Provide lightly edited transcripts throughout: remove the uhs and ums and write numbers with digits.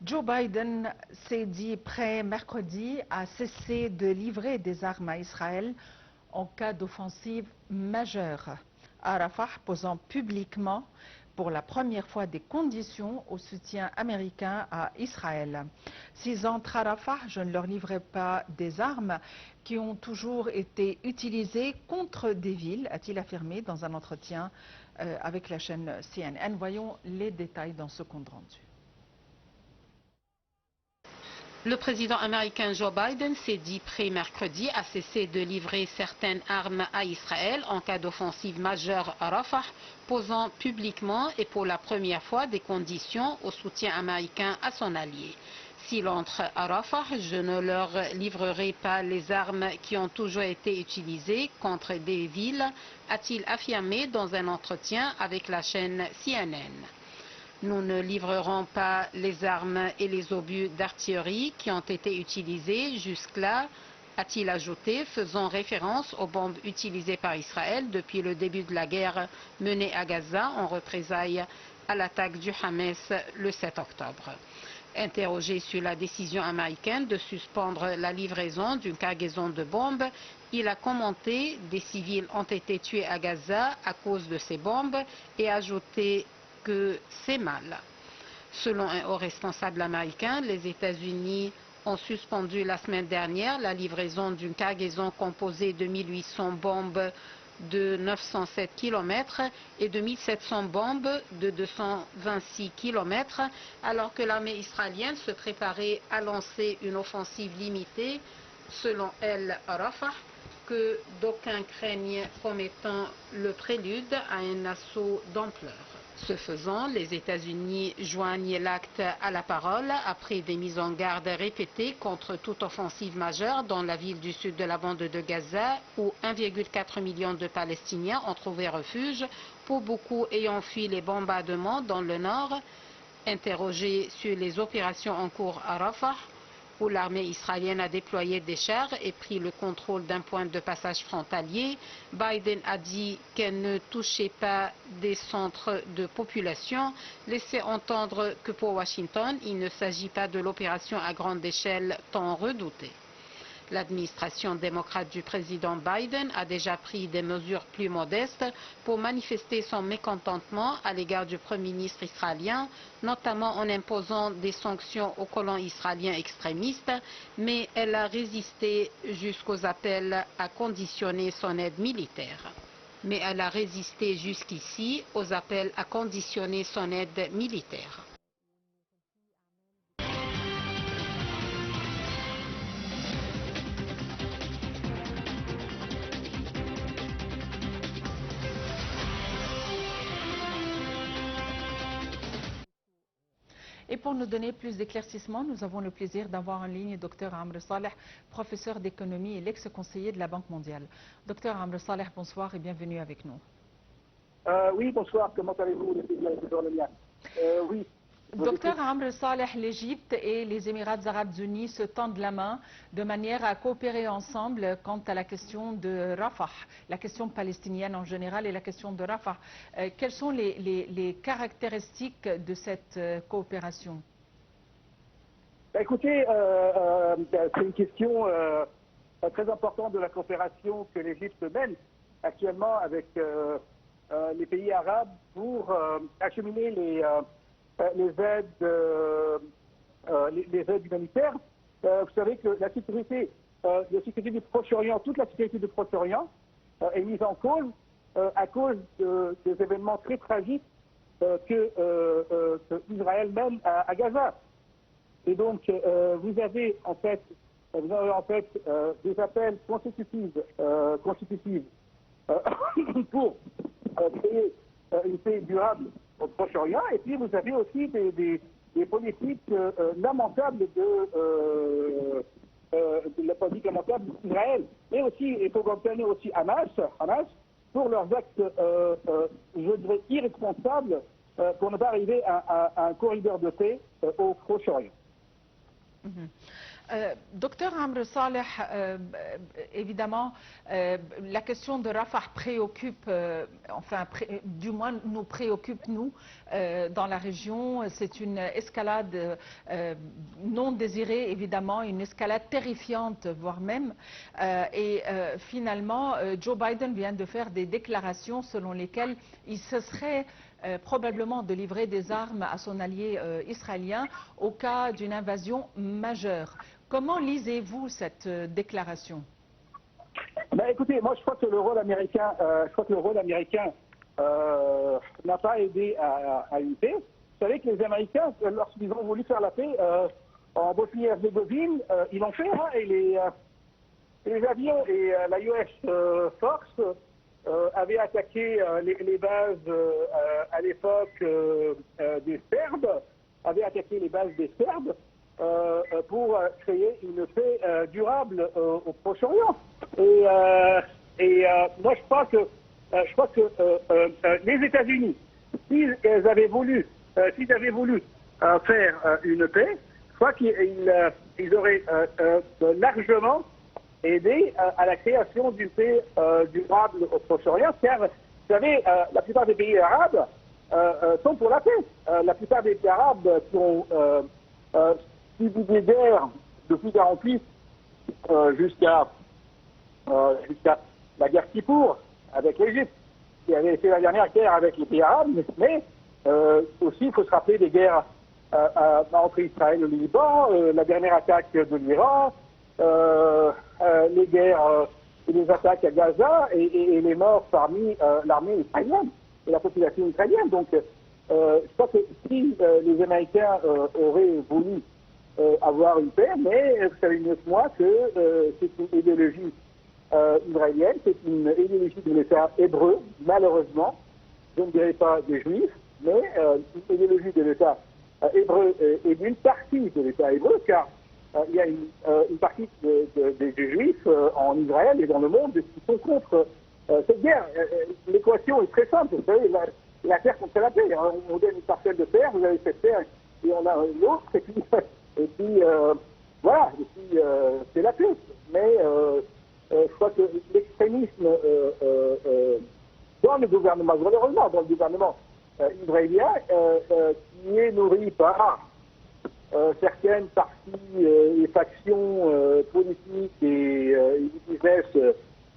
Joe Biden s'est dit prêt mercredi à cesser de livrer des armes à Israël en cas d'offensive majeure à Rafah, posant publiquement pour la première fois des conditions au soutien américain à Israël. S'ils entrent à Rafah, je ne leur livrerai pas des armes qui ont toujours été utilisées contre des villes, a-t-il affirmé dans un entretien avec la chaîne CNN. Voyons les détails dans ce compte rendu. Le président américain Joe Biden s'est dit prêt mercredi à cesser de livrer certaines armes à Israël en cas d'offensive majeure à Rafah, posant publiquement et pour la première fois des conditions au soutien américain à son allié. S'il entre à Rafah, je ne leur livrerai pas les armes qui ont toujours été utilisées contre des villes, a-t-il affirmé dans un entretien avec la chaîne CNN. Nous ne livrerons pas les armes et les obus d'artillerie qui ont été utilisés jusque-là, a-t-il ajouté, faisant référence aux bombes utilisées par Israël depuis le début de la guerre menée à Gaza en représailles à l'attaque du Hamas le 7 octobre. Interrogé sur la décision américaine de suspendre la livraison d'une cargaison de bombes, il a commenté « Des civils ont été tués à Gaza à cause de ces bombes » et ajouté que c'est mal. Selon un haut responsable américain, les États-Unis ont suspendu la semaine dernière la livraison d'une cargaison composée de 1800 bombes de 907 km et de 1700 bombes de 226 km, alors que l'armée israélienne se préparait à lancer une offensive limitée, selon elle, à Rafah, que d'aucuns craignent comme étant le prélude à un assaut d'ampleur. Ce faisant, les États-Unis joignent l'acte à la parole après des mises en garde répétées contre toute offensive majeure dans la ville du sud de la bande de Gaza, où 1,4 million de Palestiniens ont trouvé refuge, pour beaucoup ayant fui les bombardements dans le nord. Interrogé sur les opérations en cours à Rafah, où l'armée israélienne a déployé des chars et pris le contrôle d'un point de passage frontalier, Biden a dit qu'elle ne touchait pas des centres de population, laissant entendre que pour Washington, il ne s'agit pas de l'opération à grande échelle tant redoutée. L'administration démocrate du président Biden a déjà pris des mesures plus modestes pour manifester son mécontentement à l'égard du Premier ministre israélien, notamment en imposant des sanctions aux colons israéliens extrémistes, mais elle a résisté jusqu'aux appels à conditionner son aide militaire. Mais elle a résisté jusqu'ici aux appels à conditionner son aide militaire. Et pour nous donner plus d'éclaircissements, nous avons le plaisir d'avoir en ligne Dr Amr Saleh, professeur d'économie et l'ex-conseiller de la Banque mondiale. Dr Amr Saleh, bonsoir et bienvenue avec nous. Oui, bonsoir, comment allez-vous? Oui. Docteur Amr Saleh, l'Égypte et les Émirats arabes unis se tendent la main de manière à coopérer ensemble quant à la question de Rafah, la question palestinienne en général et la question de Rafah. Quelles sont les caractéristiques de cette coopération? Écoutez, c'est une question très importante de la coopération que l'Égypte mène actuellement avec les pays arabes pour acheminer les aides humanitaires. Vous savez que la sécurité du Proche-Orient, toute la sécurité du Proche-Orient est mise en cause à cause des événements très tragiques que Israël mène à Gaza. Et donc, vous avez en fait des appels constitutifs pour créer une paix durable au Proche-Orient, et puis vous avez aussi des politiques lamentables de la politique lamentable d'Israël. Et aussi, il faut condamner aussi Hamas pour leurs actes, je dirais, irresponsables pour ne pas arriver à un corridor de paix au Proche-Orient. Docteur Amr Saleh, évidemment, la question de Rafah préoccupe, du moins nous préoccupe, nous, dans la région. C'est une escalade non désirée, évidemment, une escalade terrifiante, voire même. Finalement, Joe Biden vient de faire des déclarations selon lesquelles il se serait probablement de livrer des armes à son allié israélien au cas d'une invasion majeure. Comment lisez-vous cette déclaration? Écoutez, moi je crois que le rôle américain, n'a pas aidé à une paix. Vous savez que les Américains, lorsqu'ils ont voulu faire la paix en Bosnie-Herzégovine, ils l'ont fait, hein, et les avions et la US Force avaient attaqué les bases à l'époque des Serbes, pour créer une paix durable au Proche-Orient. Moi, je crois que les États-Unis, s'ils avaient voulu faire une paix, je crois qu'ils auraient largement aidé à la création d'une paix durable au Proche-Orient, car, vous savez, la plupart des pays arabes sont pour la paix. La plupart des pays arabes qui ont subi des guerres depuis 1948 jusqu'à la guerre Kippour avec l'Égypte, qui avait fait la dernière guerre avec les pays arabes, mais aussi il faut se rappeler des guerres entre Israël et le Liban, la dernière attaque de l'Iran, les guerres et les attaques à Gaza et les morts parmi l'armée israélienne et la population israélienne. Donc je crois que si les Américains auraient voulu avoir une paix, mais vous savez mieux que moi que c'est une idéologie israélienne, c'est une idéologie de l'État hébreu, malheureusement, je ne dirais pas des Juifs, mais une idéologie de l'État hébreu et d'une partie de l'État hébreu, car il y a une partie des Juifs en Israël et dans le monde qui sont contre cette guerre. L'équation est très simple, vous savez, la terre contre la paix. On donne une parcelle de terre, vous avez cette terre et on a l'autre, et puis voilà, c'est la paix. Mais je crois que l'extrémisme dans le gouvernement, malheureusement dans le gouvernement israélien, qui est nourri par certaines parties et factions politiques et business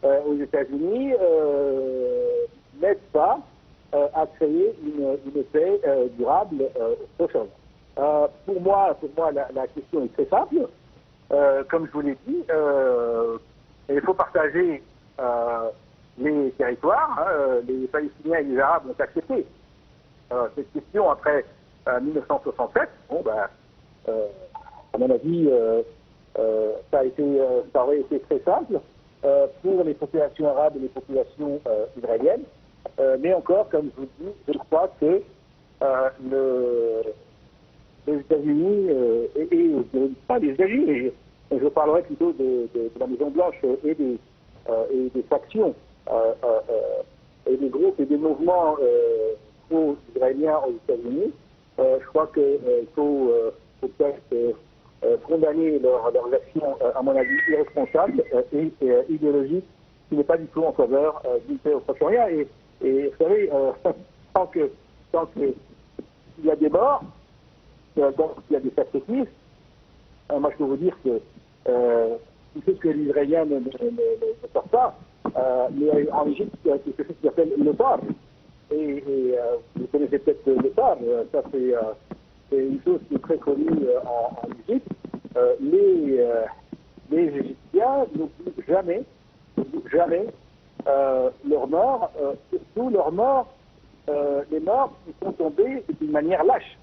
aux États-Unis, n'aident pas à créer une paix durable au Proche-Orient. Pour moi, la question est très simple. Comme je vous l'ai dit, il faut partager les territoires. Les Palestiniens et les Arabes ont accepté cette question après 1967. Bon, à mon avis, ça aurait été très simple pour les populations arabes et les populations israéliennes. Mais encore, comme je vous dis, je crois que les États-Unis, pas les États-Unis, mais je parlerai plutôt de la Maison-Blanche et des factions et des groupes et des mouvements pro-israéliens aux États-Unis. Je crois qu'il faut peut-être condamner leurs actions, à mon avis, irresponsables et idéologiques, qui n'est pas du tout en faveur d'une paix au Proche-Orient. Et vous savez, tant qu'il y a des morts, tant qu'il y a des sacrifices, moi je peux vous dire que tout ce que les Israéliens ne sortent pas, mais en Égypte, il y a quelque chose qui s'appelle le TAR. Et vous connaissez peut-être le TAR, ça c'est une chose qui est très connue en Égypte. Les Égyptiens n'oublient jamais leurs morts, surtout leurs morts, les morts qui sont tombés d'une manière lâche.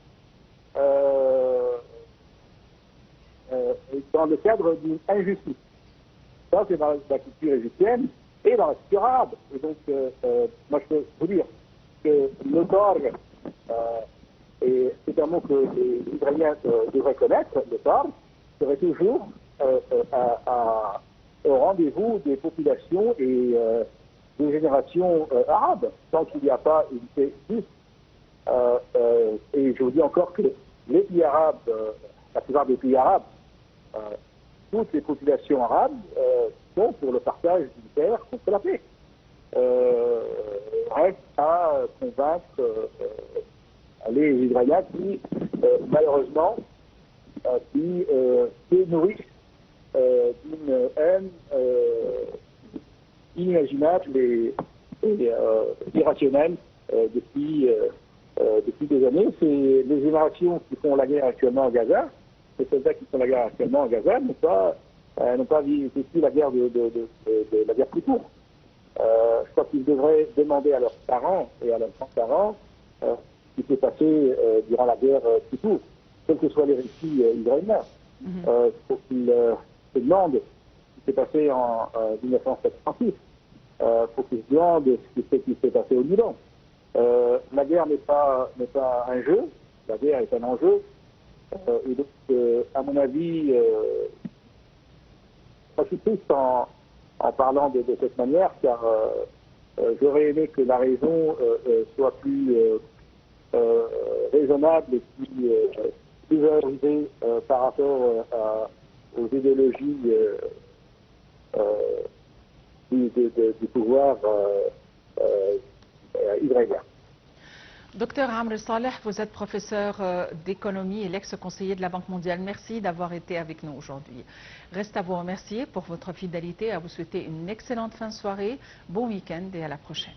Dans le cadre d'une injustice. Ça, c'est dans la culture égyptienne et dans la culture arabe. Et donc, moi, je peux vous dire que le Torg, et c'est un mot que les Israéliens devraient connaître, le Torg, serait toujours au rendez-vous des populations et des générations arabes, tant qu'il n'y a pas une paix juste. Et je vous dis encore que les pays arabes, la plupart des pays arabes, toutes les populations arabes sont pour le partage d'une terre contre la paix. Reste à convaincre les Israéliens qui, malheureusement, qui se nourrissent d'une haine inimaginable et irrationnelle depuis des années. C'est les générations qui font la guerre actuellement à Gaza, les soldats qui font la guerre actuellement à Gaza n'ont pas vécu la guerre la guerre plus courte. Je crois qu'ils devraient demander à leurs parents et à leurs grands-parents ce qui s'est passé durant la guerre plus courte, quels que soient les récits israéliens. Il faut qu'ils se demandent ce qui s'est passé en 1976. Il faut qu'ils se demandent ce qui s'est passé au Liban. La guerre n'est pas un jeu, la guerre est un enjeu. Et donc, à mon avis, je suis triste en parlant de cette manière, car j'aurais aimé que la raison soit plus raisonnable et plus valorisée par rapport aux idéologies du pouvoir israélien. Docteur Amr Saleh, vous êtes professeur d'économie et l'ex-conseiller de la Banque mondiale. Merci d'avoir été avec nous aujourd'hui. Reste à vous remercier pour votre fidélité et à vous souhaiter une excellente fin de soirée, bon week-end et à la prochaine.